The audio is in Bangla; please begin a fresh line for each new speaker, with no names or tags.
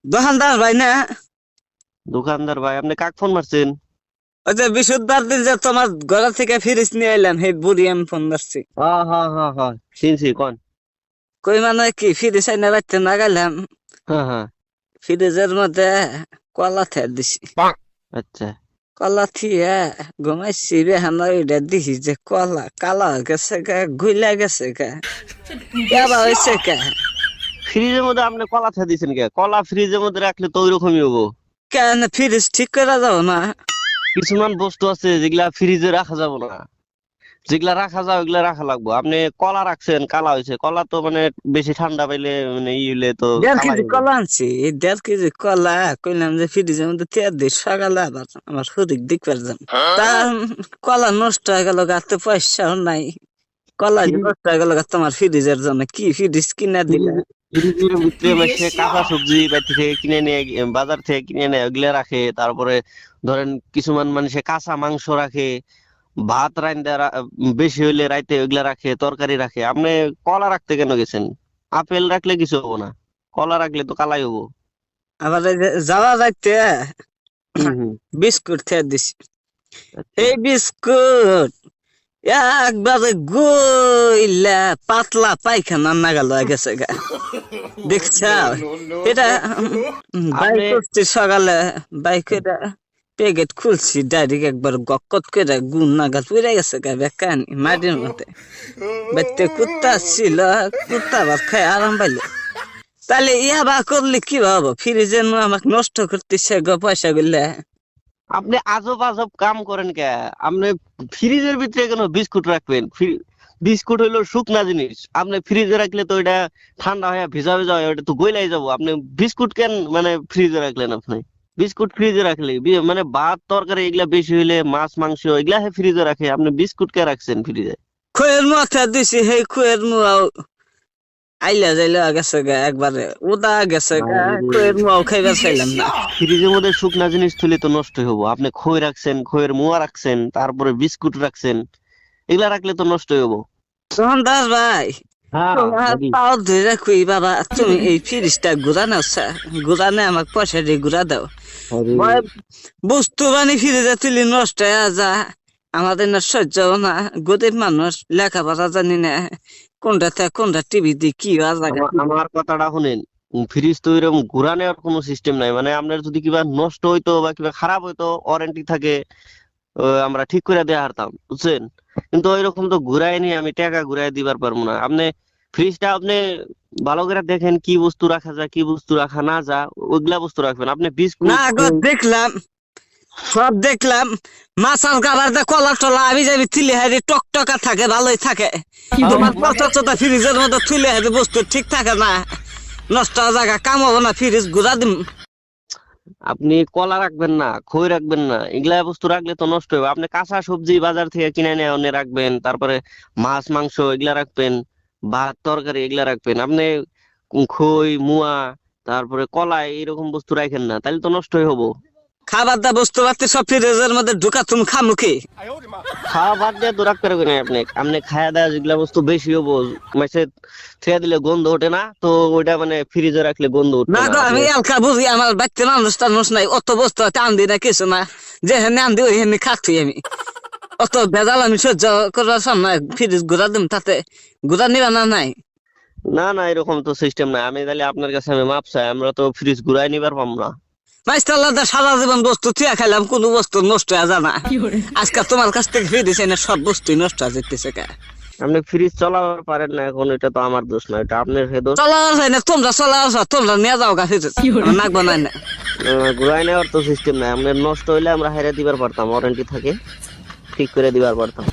দোকানদার ভাই না?
দোকানদার ভাই, আপনি কাক ফোন মারছেন?
ওই যে বিশুদ্ধবার দিন যে তোমার ঘর থেকে ফ্রিজ নিয়ে এলাম, সেই বুড়ি আমি ফোন ধরছি।
হ্যাঁ হ্যাঁ হ্যাঁ হ্যাঁ, চিনছি, কোন?
কই মানে কি ফ্রিজ আইনা রাখতে না গেলাম,
হ্যাঁ হ্যাঁ।
ফ্রিজের মধ্যে কলা থে দিছি।
আচ্ছা।
কলা থিয়ে ঘুমাইছি বেহানা, ওইটা দিছি যে কলা কালা হয়ে গেছে গা, গুইলা গেছে গা, কেবা হয়েছে কে?
ফ্রিজের মধ্যে আপনি কলা ছা দিয়েছেন কে? কলা ফ্রিজের মধ্যে রাখলে তো ওইরকমই হবো।
কেন ফ্রিজ ঠিক করে যাও না?
কিছুমান বস্তু আছে যেগুলা ফ্রিজে রাখা যাবে না, যেগুলা রাখা যায় ওগুলা রাখা লাগবো। আপনি কলা রাখছেন, কালা হয়েছে। কলা তো মানে বেশি ঠান্ডা পাইলে মানে ই হইলে তো
1.5 কেজি
কালাই হবে।
কলা আনছি, এই 1.5 কেজি কলা কইলাম যে ফ্রিজের মধ্যে তেল দিই, সকালে আবার আমার শরীর দিক পারতাম। তা কলা নষ্ট হয়ে গেল, গাতে পয়সাও নাই। কলা যে
ফ্রিজ
নষ্ট হয়ে গেল গা, তোমার ফ্রিজের জন্য কি ফ্রিজ কিনা দিলা?
ফ্রিজের ভিতরে মাসে কাঁচা সবজি বাইরে থেকে কিনে নিয়ে বাজার থেকে কিনে নেয়, ওগুলা রাখে। তারপরে ধরেন কিছুমান মানুষে কাঁচা মাংস রাখে, ভাত রাইন্দা বেশি হইলে রাইতে ওইগুলা রাখে, তরকারি রাখে। আপনি কলা রাখতে কেন গেছেন? আপেল রাখলে কিছু হবো না, কলা রাখলে তো কালাই হবো।
আবার এই যে যাওয়া যাইতে
হম হম।
বিস্কুট খেয়ে দিছি।
আচ্ছা।
এই বিস্কুট একবারে গইলা পাতলা পায়খানা নাগাল হয়ে গেছে গা, দেখছ? এটা বাইক
আপনি
করছি সকালে, বাইকের প্যাকেট খুলছি, ডাইরেক্ট একবার গকত করে গুণ নাগাল পুড়ে গেছে গা, বেকানি মাটির মধ্যে। বাড়িতে কুত্তা ছিল, কুত্তা আবার খাই আরাম পাইলে। তাহলে ইয়া বা করলে কি ভাবো, ফ্রিজের আমাকে নষ্ট করতেছে গো পয়সা গুলা।
আপনি আজব আজব কাম করেন কে? আপনি ফ্রিজের ভিতরে কেন বিস্কুট রাখবেন? বিস্কুট হইলো শুকনা জিনিস, আপনি ফ্রিজে রাখলে তো এটা ঠান্ডা হয়ে ভিজা ভিজা হয়, ওটা তো গইলাই যাবো। আপনি বিস্কুট কেন মানে ফ্রিজে রাখলেন? আপনি বিস্কুট ফ্রিজে রাখলে মানে ভাত তরকারি এগুলা বেশি হইলে, মাছ মাংস এগুলা ফ্রিজে রাখে, আপনি বিস্কুট কে রাখছেন ফ্রিজে?
খুয়ের মাথা দিছি, সেই খুয়ের মুয়াও আইলা যাইলা গেছে গা, একবারে উদা গেছে গা, খুয়ের মুয়াও খাইবার চাইলাম না।
ফ্রিজের মধ্যে শুকনা জিনিস থুলে তো নষ্ট হবো। আপনি খই রাখছেন, খইয়ের মোয়া রাখছেন, তারপরে বিস্কুট রাখছেন, এগুলা রাখলে তো নষ্ট হবো।
তখন দাস ভাই,
হ্যাঁ
তোমার
বলি।
পাও ধরে কই বাবা, তুমি এই ফ্রিজটা ঘুরানো, ঘুরানে আমাকে পয়সা দিয়ে ঘুরা দাও।
আরে,
ভয় বস্তু বানি ফ্রিজে তুলি নষ্ট হয়ে যা, আমাদের না সহ্য হবে না। গরিব মানুষ, লেখাপড়া জানি না, কোনটা থেকে কোনটা টিভি দিয়ে কি জায়গা।
আমার কথাটা শুনেন। ফ্রিজ তো এরকম ঘুরা নেওয়ার কোনো সিস্টেম নাই। মানে আপনার যদি কিবা নষ্ট হইতো বা কিবা খারাপ হইতো, ওয়ারেন্টি থাকে, আমরা ঠিক করে দেয়া হারতাম, বুঝছেন? কিন্তু ওইরকম তো ঘুরাই নিয়ে আমি টাকা ঘুরাই দিবার পারবো না। আপনি ফ্রিজটা আপনি ভালো করে দেখেন কি বস্তু রাখা যায়, কি বস্তু রাখা না যায়, ওইগুলা বস্তু রাখবেন। আপনি
না
বিস্কুট
গো, দেখলাম, সব দেখলাম। মাছাল কাবার দে কলা টলা আমি যাবি তুলে হারি টকটকা থাকে, ভালোই থাকে। তোমার পচা চোতা ফ্রিজের মধ্যে তুলে হারি বস্তু ঠিক থাকে না, নষ্ট হওয়ার জায়গা কাম হবো না, ফ্রিজ ঘুরা দিম।
আপনি কলা রাখবেন না, খই রাখবেন না, এগুলা বস্তু রাখলে তো নষ্ট হবে। আপনি কাঁচা সবজি বাজার থেকে কিনে নিয়ে এনে রাখবেন, তারপরে মাছ মাংস এগুলা রাখবেন, ভাত তরকারি এগুলা রাখবেন। আপনি খই মুয়া তারপরে কলা এরকম বস্তু রাখেন না, তাহলে তো নষ্টই হবো।
খাবার দা বস্তু পাতি সব ফ্রিজের মধ্যে ঢুকা, তুমি খামুখি।
খাওয়া বাদ দিয়ে তো রাখতে পারবেন না। আপনি আপনি খাওয়া দাওয়া যেগুলা বস্তু বেশি হবো, মাসে ছেড়ে দিলে গন্ধ ওঠে না তো, ওইটা মানে ফ্রিজে রাখলে গন্ধ উঠতো
না
না।
গো,
আপনি
আমি এলকা বুঝি, আমার বাচ্চা মানুষ টানুষ নাই, অত বস্তু টান দি না কিছু না, যে হেনে আন দি ওই হেনে খাচ্ছি আমি। অত ভেজাল আমি সহ্য করার সামনে ফ্রিজ ঘুরা দিম, তাতে ঘুরা নিবা না নাই?
না না, এরকম তো সিস্টেম নাই। আমি তাহলে আপনার কাছে আমি মাপ চাই, আমরা তো ফ্রিজ ঘুরাই নিবার পাম না।
মাইস্টাল্লাহ সারা জীবন বস্তু থিয়া খাইলাম, কোন বস্তু নষ্ট হয়ে যায় না। আজকাল তোমার কাছ থেকে ফিরেছে না, সব বস্তুই নষ্ট হয়ে যেতেছে কে?
আপনি ফ্রিজ চালাতে পারেন না এখন, এটা তো আমার দোষ না, এটা আপনার হে দোষ।
চলা যায় না, তোমরা চলা আসো, তোমরা নিয়ে যাও গা ফিরে, নাক বানাই না।
ঘুরাই নেওয়ার তো সিস্টেম নাই। আপনার নষ্ট হইলে আমরা হেরে দিবার পারতাম, ওয়ারেন্টি থাকে, ঠিক করে দিবার পারতাম।